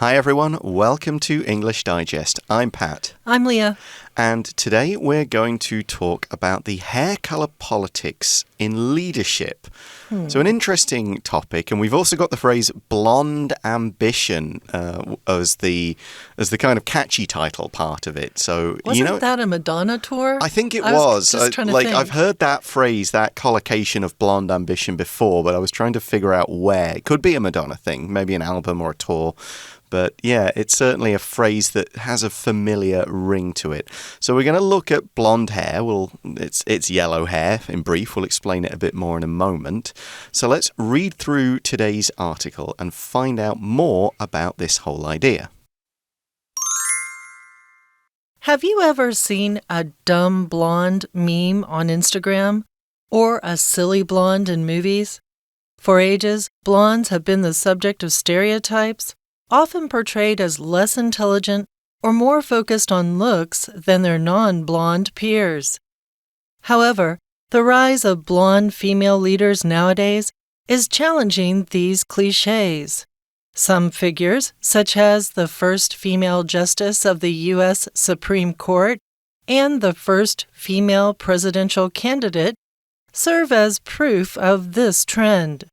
Hi everyone, welcome to English Digest. I'm Pat. I'm Leah. And today we're going to talk about the hair color politics in leadership. So an interesting topic, and we've also got the phrase blonde ambition as the kind of catchy title part of it. So Wasn't that a Madonna tour? I think it was. Just trying to think. I've heard that phrase, that collocation of blonde ambition before, but I was trying to figure out where. It could be a Madonna thing, maybe an album or a tour. But yeah, it's certainly a phrase that has a familiar ring to it. So we're going to look at blonde hair. It's yellow hair in brief. We'll explain it a bit more in a moment. So let's read through today's article and find out more about this whole idea. Have you ever seen a dumb blonde meme on Instagram? Or a silly blonde in movies? For ages, blondes have been the subject of stereotypes, often portrayed as less intelligent or more focused on looks than their non-blonde peers. However, the rise of blonde female leaders nowadays is challenging these cliches. Some figures, such as the first female justice of the U.S. Supreme Court and the first female presidential candidate, serve as proof of this trend.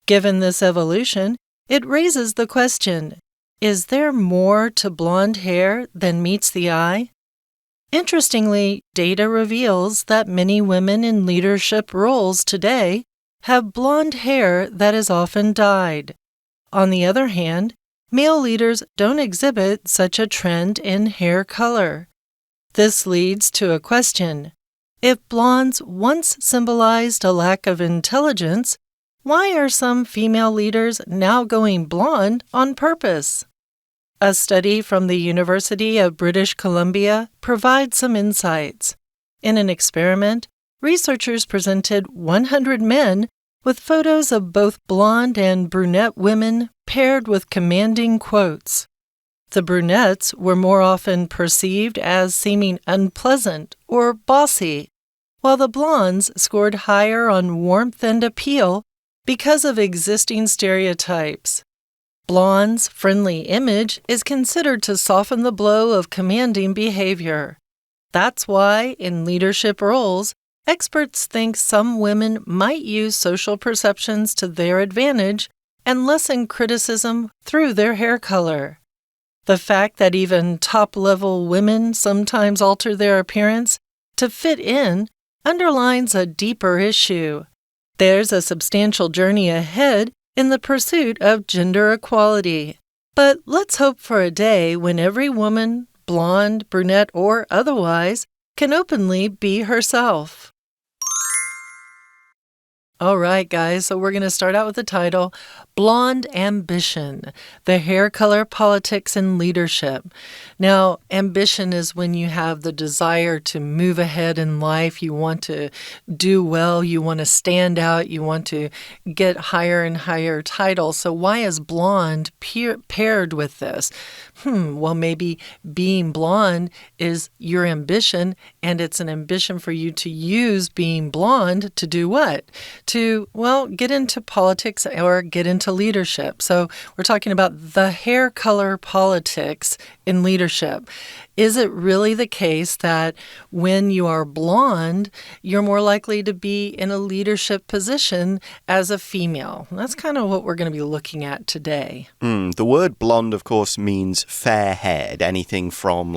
Given this evolution, it raises the question, is there more to blonde hair than meets the eye? Interestingly, data reveals that many women in leadership roles today have blonde hair that is often dyed. On the other hand, male leaders don't exhibit such a trend in hair color. This leads to a question. If blondes once symbolized a lack of intelligence, why are some female leaders now going blonde on purpose? A study from the University of British Columbia provides some insights. In an experiment, researchers presented 100 men with photos of both blonde and brunette women paired with commanding quotes. The brunettes were more often perceived as seeming unpleasant or bossy, while the blondes scored higher on warmth and appeal because of existing stereotypes. Blonde's friendly image is considered to soften the blow of commanding behavior. That's why, in leadership roles, experts think some women might use social perceptions to their advantage and lessen criticism through their hair color. The fact that even top-level women sometimes alter their appearance to fit in underlines a deeper issue. There's a substantial journey ahead in the pursuit of gender equality. But let's hope for a day when every woman, blonde, brunette, or otherwise, can openly be herself. All right, guys, so we're going to start out with the title, Blonde Ambition, the Hair Color Politics in Leadership. Now, ambition is when you have the desire to move ahead in life, you want to do well, you want to stand out, you want to get higher and higher titles. So why is blonde paired with this? Well, maybe being blonde is your ambition, and it's an ambition for you to use being blonde to do what? To, well, get into politics or get into leadership. So we're talking about the hair color politics in leadership. Is it really the case that when you are blonde, you're more likely to be in a leadership position as a female? That's kind of what we're going to be looking at today. The word blonde, of course, means fair-haired. Anything from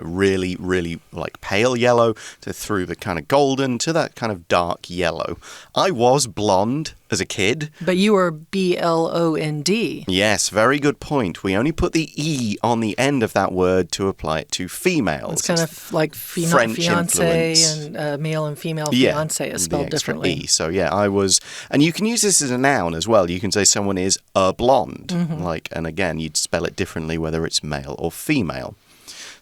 really, really like pale yellow to through the kind of golden to that kind of dark yellow. I was blonde as a kid. But you were B-L-O-N-D. Yes, very good point. We only put the E on the end of that word to apply it to females. It's kind of like female French fiancé influence. And male and female fiancé is spelled differently. E. So yeah, I was, and you can use this as a noun as well. You can say someone is a blonde, and again, you'd spell it differently whether it's male or female.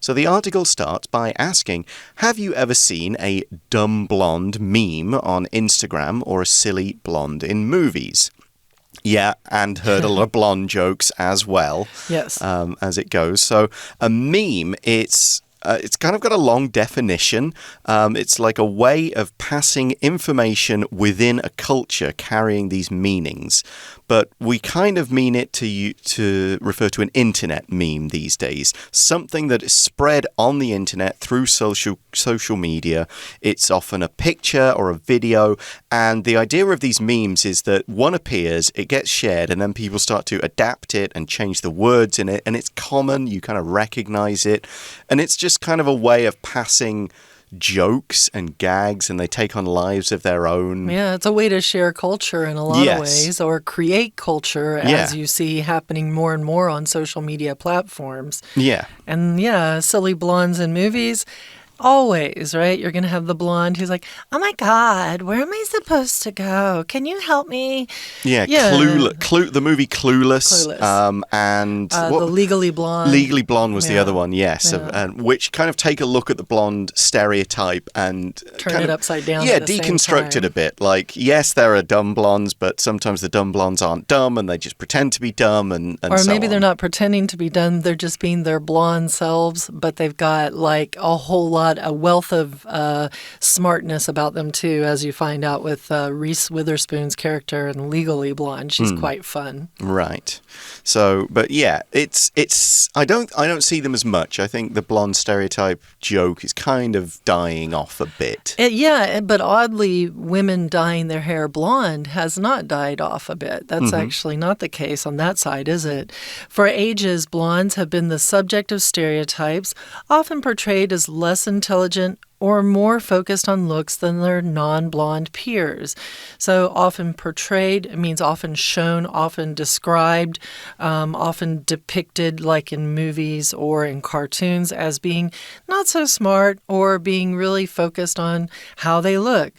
So the article starts by asking, have you ever seen a dumb blonde meme on Instagram or a silly blonde in movies? Yeah, and heard a lot of blonde jokes as well. Yes. As it goes. So a meme, it's kind of got a long definition. It's like a way of passing information within a culture carrying these meanings. but we kind of mean it to refer to an internet meme these days. Something that is spread on the internet through social media. It's often a picture or a video, and the idea of these memes is that one appears, it gets shared, and then people start to adapt it and change the words in it, and it's common, you kind of recognize it, and it's just kind of a way of passing jokes and gags, and they take on lives of their own. Yeah, it's a way to share culture in a lot of ways, or create culture, as you see happening more and more on social media platforms. Yeah. And yeah, silly blondes in movies. Always, right? You're going to have the blonde who's like, oh my God, where am I supposed to go? Can you help me? Yeah. The movie Clueless. And the Legally Blonde. Legally Blonde was the other one, yes. Which kind of take a look at the blonde stereotype and turn it upside down. Yeah, deconstruct it a bit. Like, yes, there are dumb blondes, but sometimes the dumb blondes aren't dumb and they just pretend to be dumb and or so maybe on. They're not pretending to be dumb, they're just being their blonde selves, but they've got like a whole lot, a wealth of smartness about them too, as you find out with Reese Witherspoon's character in Legally Blonde. She's quite fun. Right. So, but yeah, it's I don't see them as much. I think the blonde stereotype joke is kind of dying off a bit. But oddly, women dyeing their hair blonde has not died off a bit. That's actually not the case on that side, is it? For ages, blondes have been the subject of stereotypes, often portrayed as less intelligent or more focused on looks than their non-blonde peers. So often portrayed, it means often shown, often described, often depicted like in movies or in cartoons as being not so smart or being really focused on how they look.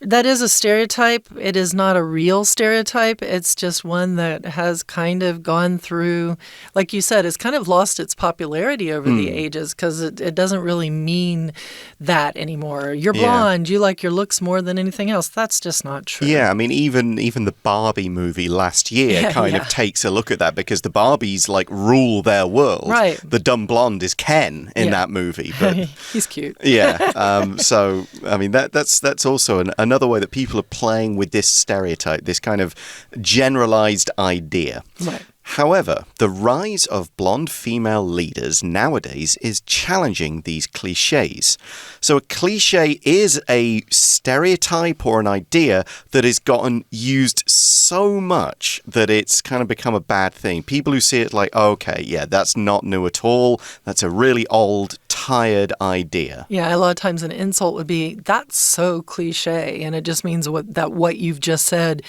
That is a stereotype. It is not a real stereotype. It's just one that has kind of gone through, like you said, it's kind of lost its popularity over the ages because it doesn't really mean that anymore. You're blonde. You like your looks more than anything else. That's just not true. Yeah, I mean, even the Barbie movie last year kind of takes a look at that because the Barbies like rule their world. Right. The dumb blonde is Ken in that movie. But he's cute. Yeah. So, I mean, that's also another way that people are playing with this stereotype, this kind of generalized idea. Right. However, the rise of blonde female leaders nowadays is challenging these cliches. So a cliche is a stereotype or an idea that has gotten used so much that it's kind of become a bad thing. People who see it like, oh, okay, yeah, that's not new at all. That's a really old, tired idea. Yeah, a lot of times an insult would be, that's so cliche, and it just means what you've just said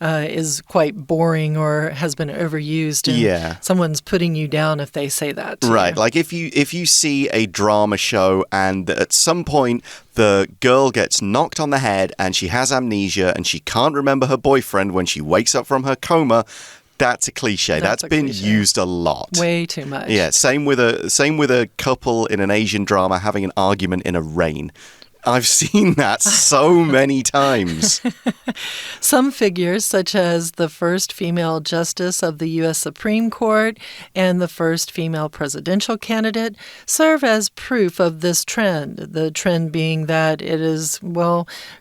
is quite boring or has been overused, and someone's putting you down if they say that. Right, like if you see a drama show and at some point the girl gets knocked on the head and she has amnesia and she can't remember her boyfriend when she wakes up from her coma, that's a cliche. That's been used a lot. Way too much. Yeah, same with a couple in an Asian drama having an argument in a rain. I've seen that so many times. Some figures, such as the first female justice of the U.S. Supreme Court and the first female presidential candidate, serve as proof of this trend. The trend being that it is,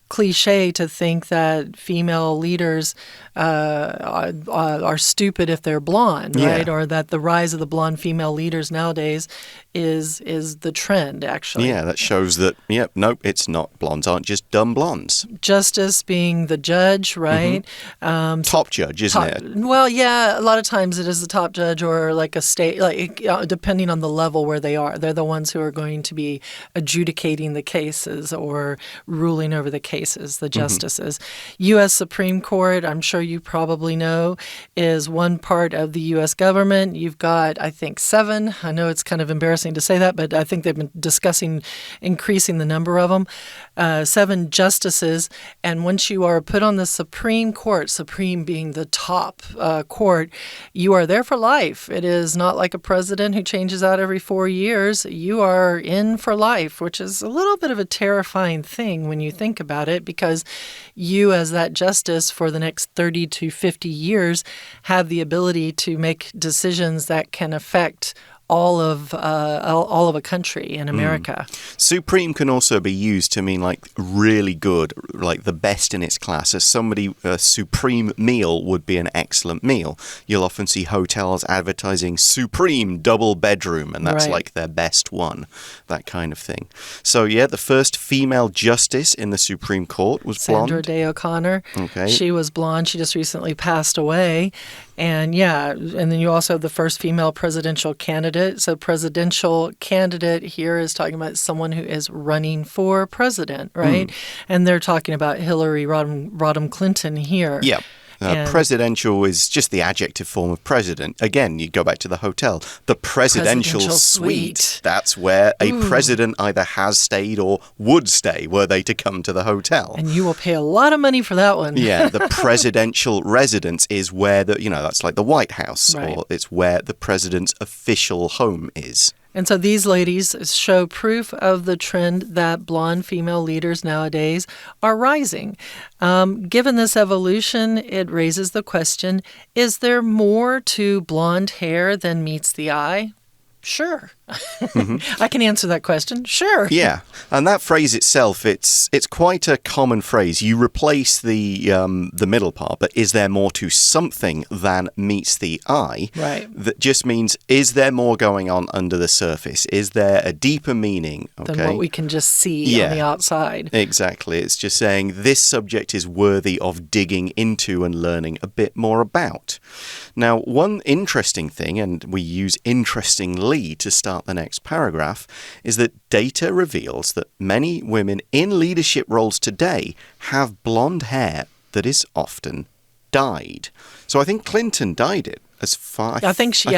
cliche to think that female leaders are stupid if they're blonde, right? Or that the rise of the blonde female leaders nowadays is the trend, actually. Yeah, that shows that, nope, it's not. Blondes aren't just dumb blondes. Justice being the judge, right? Top judge, isn't it? Well, yeah, a lot of times it is the top judge or like a state, depending on the level where they are. They're the ones who are going to be adjudicating the cases or ruling over the cases, the justices. U.S. Supreme Court, I'm sure you probably know, is one part of the U.S. government. You've got, I think, 7. I know it's kind of embarrassing to say that, but I think they've been discussing increasing the number of them. 7 justices, and once you are put on the Supreme Court, Supreme being the top court, you are there for life. It is not like a president who changes out every 4 years. You are in for life, which is a little bit of a terrifying thing when you think about it, because you as that justice for the next 30 to 50 years have the ability to make decisions that can affect all of a country in America. Supreme can also be used to mean like really good, like the best in its class. As somebody, a supreme meal would be an excellent meal. You'll often see hotels advertising supreme double bedroom, and that's like their best one, that kind of thing. So yeah, the first female justice in the Supreme Court was blonde. Sandra Day O'Connor. Okay. She was blonde. She just recently passed away. And yeah, and then you also have the first female presidential candidate. So presidential candidate here is talking about someone who is running for president, right? And they're talking about Hillary Rodham Clinton here. Yeah. Presidential is just the adjective form of president. Again, you go back to the hotel. The presidential suite. That's where a president either has stayed or would stay were they to come to the hotel. And you will pay a lot of money for that one. Yeah, the presidential residence is where that's like the White House, or it's where the president's official home is. And so these ladies show proof of the trend that blonde female leaders nowadays are rising. Given this evolution, it raises the question, is there more to blonde hair than meets the eye? Sure. I can answer that question. Sure. Yeah. And that phrase itself, it's quite a common phrase. You replace the middle part, but is there more to something than meets the eye? Right. That just means, is there more going on under the surface? Is there a deeper meaning? Okay. Than what we can just see on the outside. Exactly. It's just saying this subject is worthy of digging into and learning a bit more about. Now, one interesting thing, and we use interestingly to start the next paragraph, is that data reveals that many women in leadership roles today have blonde hair that is often dyed. So I think Clinton dyed it. I think she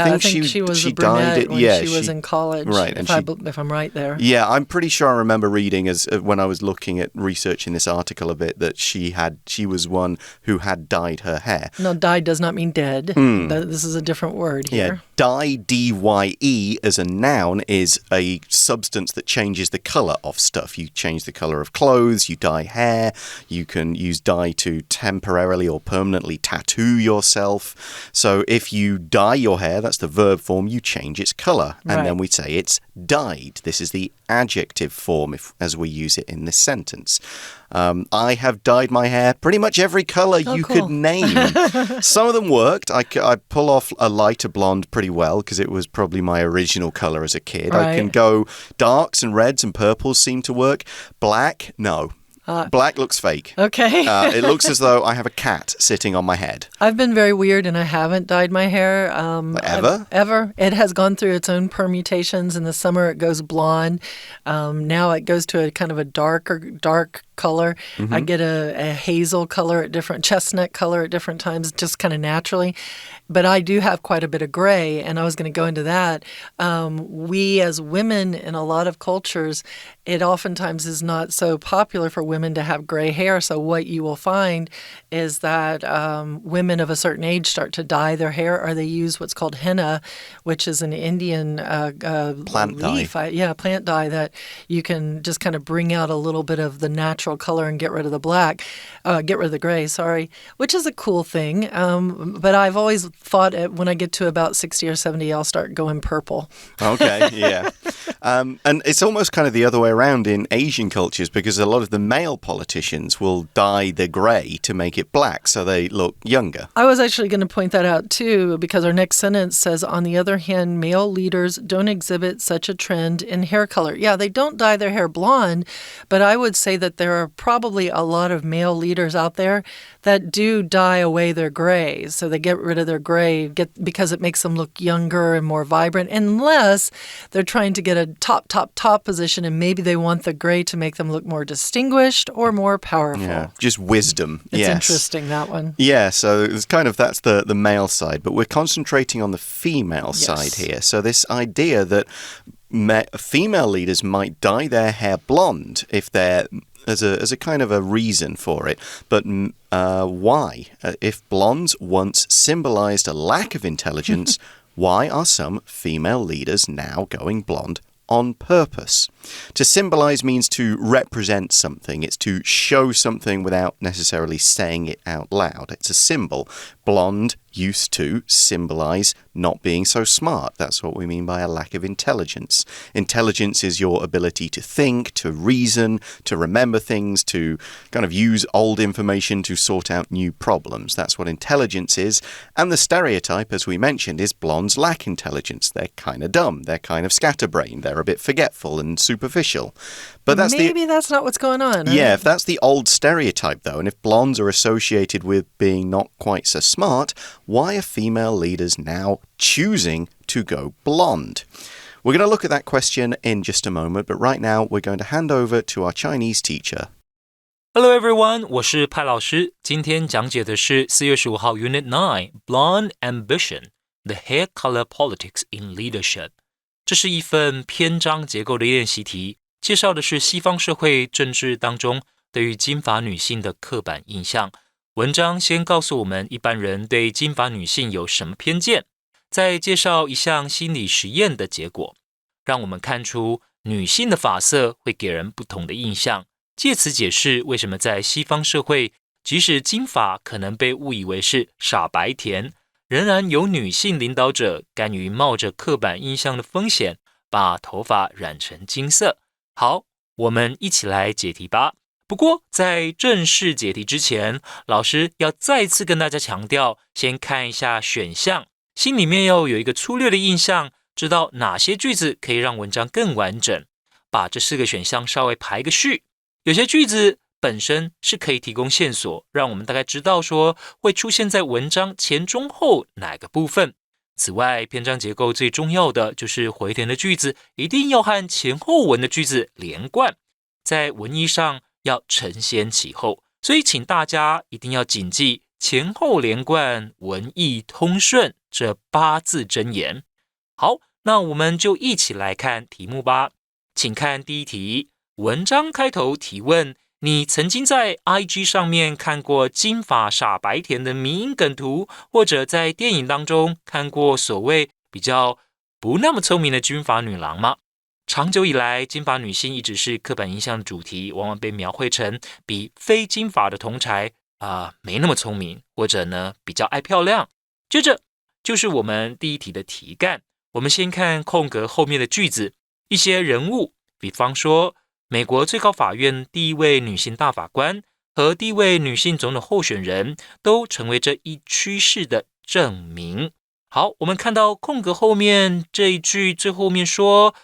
was a brunette when she was in college, right, if I'm right there. Yeah, I'm pretty sure I remember reading when I was looking at researching this article a bit that she was one who had dyed her hair. No, dyed does not mean dead. This is a different word here. Yeah, dye, D-Y-E, as a noun is a substance that changes the color of stuff. You change the color of clothes, you dye hair, you can use dye to temporarily or permanently tattoo yourself. So if you dye your hair, that's the verb form, you change its color. And then we say it's dyed. This is the adjective form as we use it in this sentence. I have dyed my hair pretty much every color you could name. Some of them worked. I pull off a lighter blonde pretty well because it was probably my original color as a kid. I can go darks and reds and purples seem to work. Black, no. Black looks fake. Okay. It looks as though I have a cat sitting on my head. I've been very weird and I haven't dyed my hair. Ever? Ever. It has gone through its own permutations. In the summer, it goes blonde. Now it goes to a kind of a dark color. I get a hazel color chestnut color at different times, just kind of naturally. But I do have quite a bit of gray, and I was going to go into that. We as women in a lot of cultures, it oftentimes is not so popular for women to have gray hair. So what you will find is that women of a certain age start to dye their hair, or they use what's called henna, which is an Indian plant leaf. dye. Plant dye that you can just kind of bring out a little bit of the natural color and get rid of the gray, which is a cool thing. But I've always thought when I get to about 60 or 70, I'll start going purple. Okay, yeah. And it's almost kind of the other way around in Asian cultures because a lot of the male politicians will dye the gray to make it black so they look younger. I was actually going to point that out too because our next sentence says, on the other hand, male leaders don't exhibit such a trend in hair color. Yeah, they don't dye their hair blonde, but I would say that there are probably a lot of male leaders out there that do dye away their gray. So they get rid of their gray because it makes them look younger and more vibrant, unless they're trying to get a top position and maybe they want the gray to make them look more distinguished or more powerful. Yeah, just wisdom. It's interesting, that one. Yeah, so it's that's the male side, but we're concentrating on the female side here. So this idea that female leaders might dye their hair blonde if they're as a kind of a reason for it. But why? If blondes once symbolized a lack of intelligence, why are some female leaders now going blonde on purpose? To symbolize means to represent something. It's to show something without necessarily saying it out loud. It's a symbol. Blonde used to symbolize not being so smart. That's what we mean by a lack of intelligence. Intelligence is your ability to think, to reason, to remember things, to kind of use old information to sort out new problems. That's what intelligence is. And the stereotype, as we mentioned, is blondes lack intelligence. They're kind of dumb. They're kind of scatterbrained. They're a bit forgetful and superficial. But Maybe that's not what's going on. Right? Yeah, if that's the old stereotype, though, and if blondes are associated with being not quite so smart, why are female leaders now choosing to go blonde? We're going to look at that question in just a moment, but right now we're going to hand over to our Chinese teacher. Hello everyone, 我是派老师。今天讲解的是4月15号 Unit9 Blonde Ambition, The Hair Color Politics in Leadership. 这是一份篇章结构的练习题，介绍的是西方社会政治当中对于金发女性的刻板印象。文章先告诉我们一般人对金发女性有什么偏见，再介绍一项心理实验的结果，让我们看出女性的发色会给人不同的印象，借此解释为什么在西方社会，即使金发可能被误以为是傻白甜，仍然有女性领导者甘于冒着刻板印象的风险，把头发染成金色。好，我们一起来解题吧。不过在正式解题之前，老师要再次跟大家强调，先看一下选项，心里面要有一个粗略的印象，知道哪些句子可以让文章更完整，把这4个选项稍微排个序。有些句子本身是可以提供线索，让我们大概知道说会出现在文章前中后哪个部分。此外，篇章结构最重要的就是回填的句子一定要和前后文的句子连贯，在文意上要承先启后，所以请大家一定要谨记前后连贯、文意通顺这8字真言。好，那我们就一起来看题目吧。请看第一题，文章开头提问，你曾经在 IG 上面看过金发傻白甜的迷因梗图，或者在电影当中看过所谓比较不那么聪明的金发女郎吗？长久以来，金发女性一直是刻板印象的主题，往往被描绘成比非金发的同侪没那么聪明，或者呢比较爱漂亮。接着就是我们第一题的题干，我们先看空格后面的句子，一些人物，比方说美国最高法院第一位女性大法官和第一位女性总统候选人都成为这一趋势的证明。好，我们看到空格后面这一句最后面说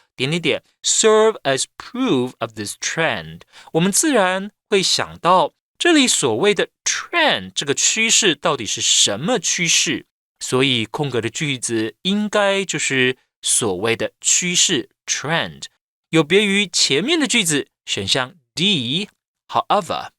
serve as proof of this trend， 我们自然会想到这里所谓的 trend 这个趋势到底是什么趋势，所以空格的句子应该就是所谓的趋势 trend， 有别于前面的句子选项 D。 However,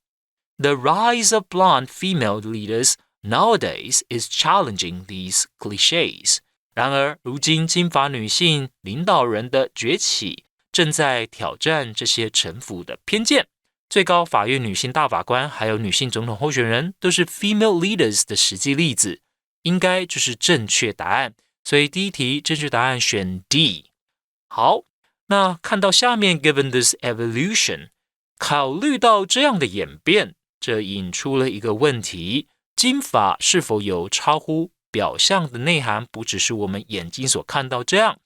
the rise of blonde female leaders nowadays is challenging these clichés。 然而如今金发女性领导人的崛起正在挑战这些陈腐的偏见。最高法院女性大法官还有女性总统候选人都是 female leaders 的实际例子，应该就是正确答案，所以第一题正确答案选 D。 好，那看到下面 given this evolution， 考虑到这样的演变，这引出了一个问题，金发是否有超乎表象的内涵，不只是我们眼睛所看到这样。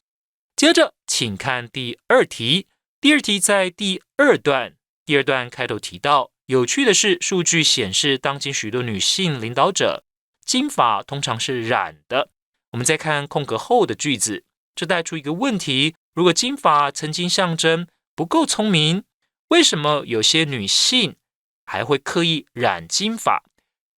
接着请看第二题，第二题在第二段开头提到，有趣的是数据显示当今许多女性领导者金发通常是染的。我们再看空格后的句子，这带出一个问题，如果金发曾经象征不够聪明，为什么有些女性还会刻意染金发？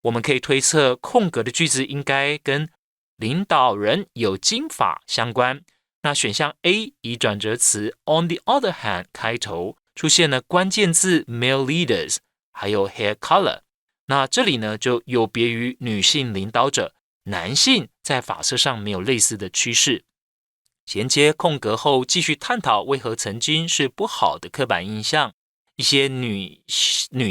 我们可以推测空格的句子应该跟领导人有金发相关。那选项 A 以转折词 on the other hand 开头出现了关键字 male leaders 还有 hair color， 那这里呢就有别于女性领导者，男性在发色上没有类似的趋势。衔接空格后继续探讨为何曾经是不好的刻板印象，一些女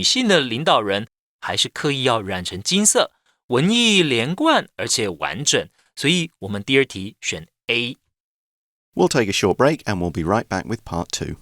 性的领导人还是刻意要染成金色，文意连贯而且完整，所以我们第二题选 A。 We'll take a short break and we'll be right back with part 2.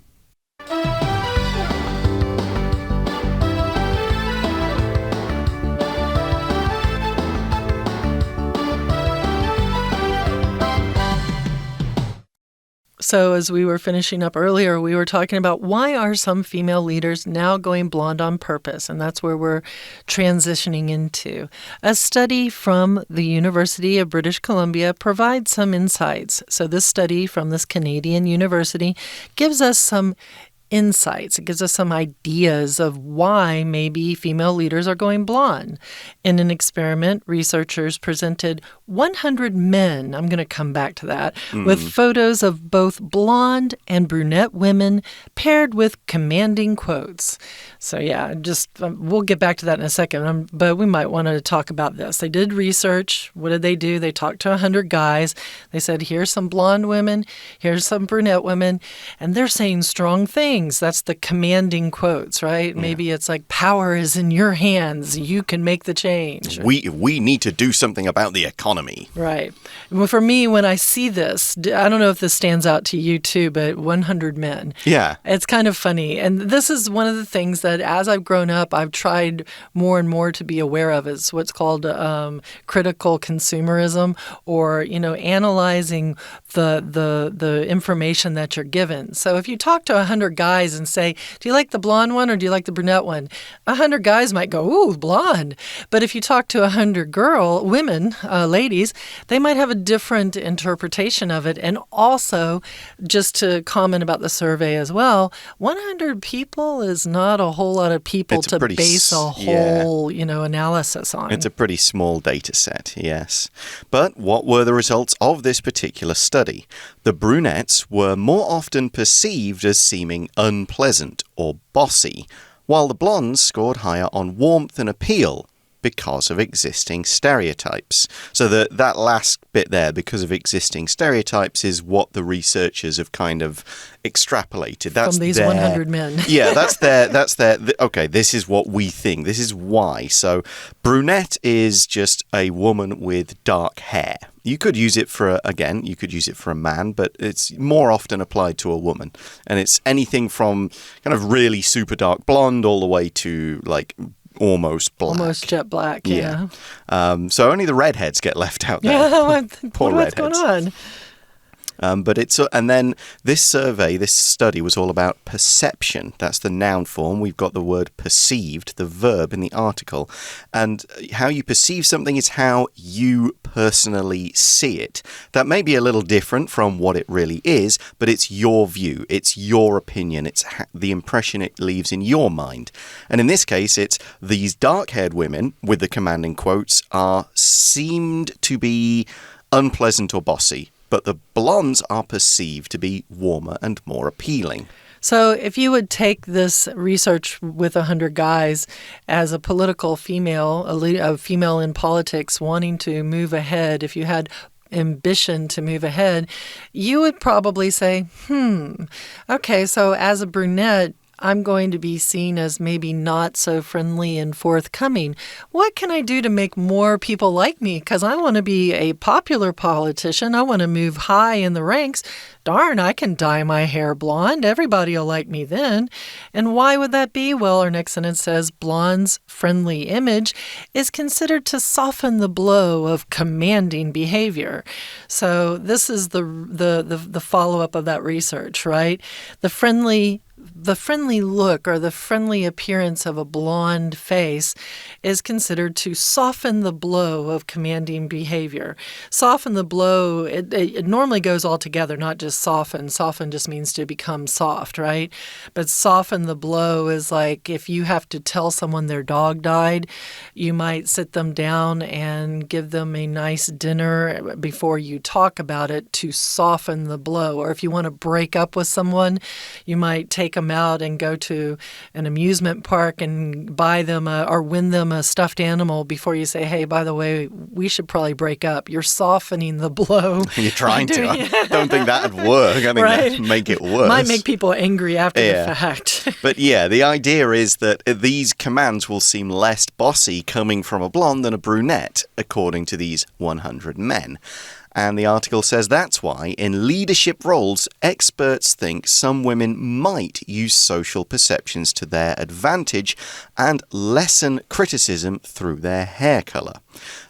So as we were finishing up earlier, we were talking about why are some female leaders now going blonde on purpose? And that's where we're transitioning into. A study from the University of British Columbia provides some insights. So this study from this Canadian university gives us some insights. It gives us some ideas of why maybe female leaders are going blonde. In an experiment, researchers presented 100 men, I'm going to come back to that, with photos of both blonde and brunette women paired with commanding quotes. So yeah, we'll get back to that in a second, but we might want to talk about this. They did research. What did they do? They talked to 100 guys. They said, here's some blonde women, here's some brunette women, and they're saying strong things. That's the commanding quotes, right? Yeah. Maybe it's like, power is in your hands. You can make the change. We need to do something about the economy. Right. Well, for me, when I see this, I don't know if this stands out to you too, but 100 men. Yeah. It's kind of funny. And this is one of the things that as I've grown up, I've tried more and more to be aware of. It's what's called critical consumerism, or, analyzing the information that you're given. So if you talk to 100 guys and say, do you like the blonde one or do you like the brunette one? 100 guys might go, ooh, blonde. But if you talk to 100 women, ladies, they might have a different interpretation of it. And also, just to comment about the survey as well, 100 people is not a whole lot of people to base a whole, analysis on. It's a pretty small data set, yes. But what were the results of this particular study? The brunettes were more often perceived as seeming unpleasant or bossy, while the blondes scored higher on warmth and appeal because of existing stereotypes. So that last bit there, because of existing stereotypes, is what the researchers have kind of extrapolated. That's from these 100 men. Yeah, that's their, okay, this is what we think. This is why. So brunette is just a woman with dark hair. You could use it for a man, but it's more often applied to a woman. And it's anything from kind of really super dark blonde all the way to like almost black. Almost jet black, yeah. So only the redheads get left out there. Yeah, Poor what's redheads. going on? But and then this study was all about perception. That's the noun form. We've got the word perceived, the verb in the article. And how you perceive something is how you personally see it. That may be a little different from what it really is, but it's your view. It's your opinion. It's the impression it leaves in your mind. And in this case, it's these dark-haired women with the commanding quotes seemed to be unpleasant or bossy, but the blondes are perceived to be warmer and more appealing. So if you would take this research with 100 guys as a political female, a female in politics wanting to move ahead, if you had ambition to move ahead, you would probably say, okay, so as a brunette, I'm going to be seen as maybe not so friendly and forthcoming. What can I do to make more people like me? Because I want to be a popular politician. I want to move high in the ranks. Darn, I can dye my hair blonde. Everybody will like me then. And why would that be? Well, our next sentence says, blonde's friendly image is considered to soften the blow of commanding behavior. So this is the follow-up of that research, right? The friendly look or the friendly appearance of a blonde face is considered to soften the blow of commanding behavior. Soften the blow, it normally goes all together, not just soften. Soften just means to become soft, right? But soften the blow is like if you have to tell someone their dog died, you might sit them down and give them a nice dinner before you talk about it to soften the blow. Or if you want to break up with someone, you might take them out and go to an amusement park and buy them or win them a stuffed animal before you say, hey, by the way, we should probably break up. You're softening the blow. You're trying to. I don't think that would work. I think that'd make it worse. Might make people angry after the fact. But yeah, the idea is that these commands will seem less bossy coming from a blonde than a brunette, according to these 100 men. And the article says that's why, in leadership roles, experts think some women might use social perceptions to their advantage and lessen criticism through their hair color.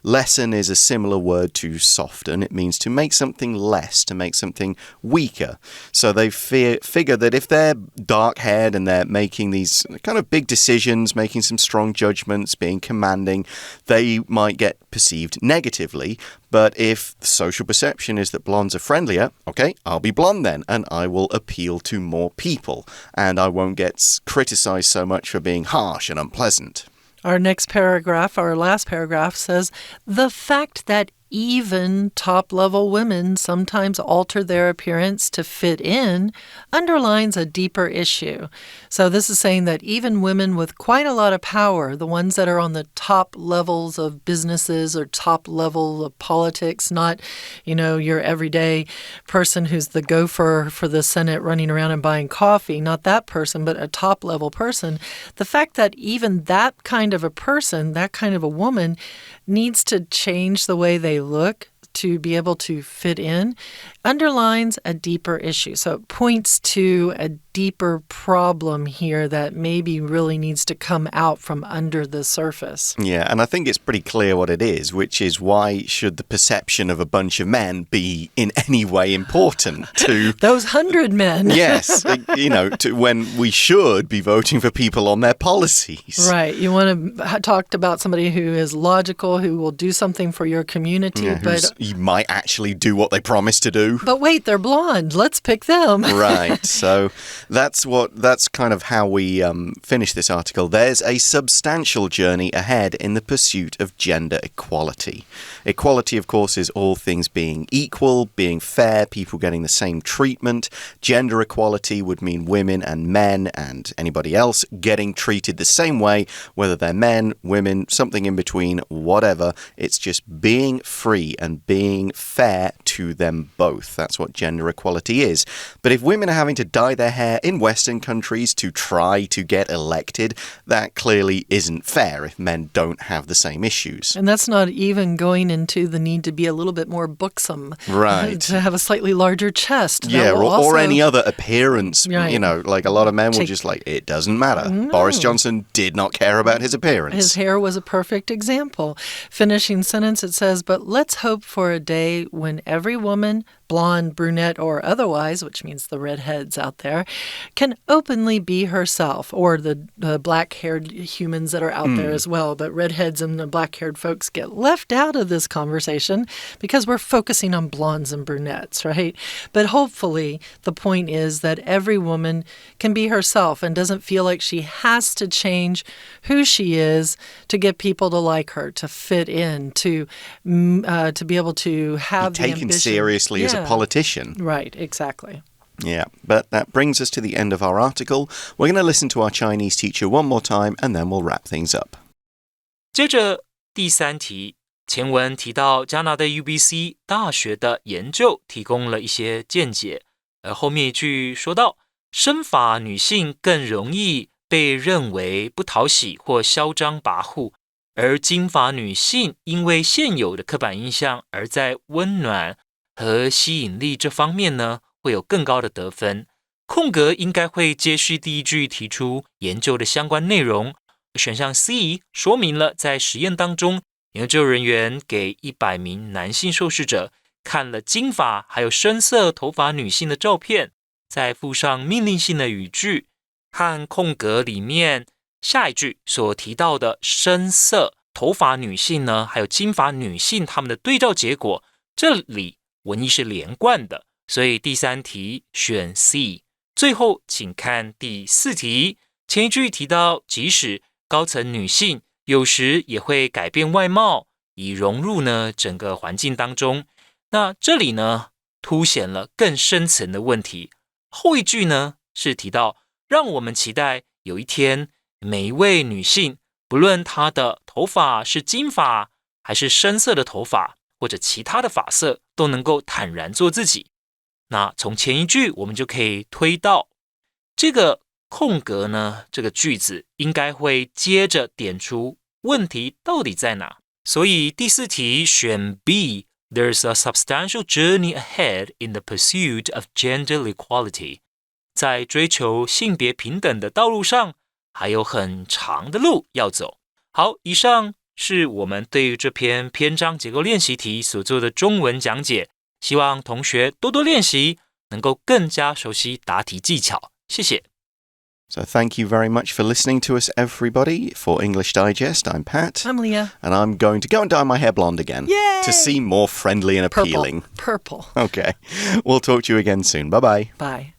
Lessen is a similar word to soften. It means to make something less, to make something weaker. So they figure that if they're dark-haired and they're making these kind of big decisions, making some strong judgments, being commanding, they might get perceived negatively. But if the social perception is that blondes are friendlier, okay, I'll be blonde then, and I will appeal to more people, and I won't get criticized so much for being harsh and unpleasant. Our next paragraph, our last paragraph, says, the fact that even top-level women sometimes alter their appearance to fit in underlines a deeper issue. So this is saying that even women with quite a lot of power, the ones that are on the top levels of businesses or top level of politics, not, your everyday person who's the gopher for the Senate running around and buying coffee, not that person, but a top-level person, the fact that even that kind of a person, that kind of a woman, needs to change the way they look to be able to fit in underlines a deeper issue. So it points to a deeper problem here that maybe really needs to come out from under the surface. Yeah, and I think it's pretty clear what it is, which is why should the perception of a bunch of men be in any way important to... Those 100 men. Yes, to when we should be voting for people on their policies. Right. You want to talk about somebody who is logical, who will do something for your community, but... You might actually do what they promise to do. But wait, they're blonde. Let's pick them. Right. So that's kind of how we finish this article. There's a substantial journey ahead in the pursuit of gender equality. Equality, of course, is all things being equal, being fair, people getting the same treatment. Gender equality would mean women and men and anybody else getting treated the same way, whether they're men, women, something in between, whatever. It's just being free and being fair to them both. That's what gender equality is. But if women are having to dye their hair in Western countries to try to get elected, that clearly isn't fair if men don't have the same issues. And that's not even going into the need to be a little bit more buxom. Right. To have a slightly larger chest. Yeah, or any other appearance. Right. Like a lot of men will just it doesn't matter. No. Boris Johnson did not care about his appearance. His hair was a perfect example. Finishing sentence, it says, but let's hope for a day when every woman, blonde, brunette, or otherwise, which means the redheads out there, can openly be herself, or the black-haired humans that are out there as well. But redheads and the black-haired folks get left out of this conversation because we're focusing on blondes and brunettes, right? But hopefully the point is that every woman can be herself and doesn't feel like she has to change who she is to get people to like her, to fit in, to be able to have be taken seriously as a politician. Right, exactly. Yeah, but that brings us to the end of our article. We're going to listen to our Chinese teacher one more time, and then we'll wrap things up. 接着第三题，前文提到加拿大 UBC 大学的研究提供了一些见解，而后面一句说到，深发女性更容易被认为不讨喜或嚣张跋扈，而金发女性因为现有的刻板印象而在温暖和吸引力这方面呢，会有更高的得分。空格应该会接续第一句提出研究的相关内容。选项 C 说明了在实验当中，研究人员给100名男性受试者看了金发还有深色头发女性的照片，再附上命令性的语句，和空格里面下一句所提到的深色头发女性呢，还有金发女性她们的对照结果，这里文意是连贯的，所以第三题选 C。 最后请看第四题，前一句提到即使高层女性有时也会改变外貌，以融入呢整个环境当中。那这里呢凸显了更深层的问题。后一句呢是提到让我们期待有一天每一位女性，不论她的头发是金发还是深色的头发或者其他的发色，都能够坦然做自己。那从前一句我们就可以推到这个空格呢，这个句子应该会接着点出问题到底在哪。所以第四题选 B There's a substantial journey ahead in the pursuit of gender equality. 在追求性别平等的道路上，还有很长的路要走。好，以上是我们对于这篇篇章结构练习题所做的中文讲解，希望同学多多练习，能够更加熟悉答题技巧。谢谢。So thank you very much for listening to us, everybody. For English Digest, I'm Pat. I'm Leah. And I'm going to go and dye my hair blonde again. Yay! To seem more friendly and appealing. Purple. Okay. We'll talk to you again soon. Bye-bye. Bye.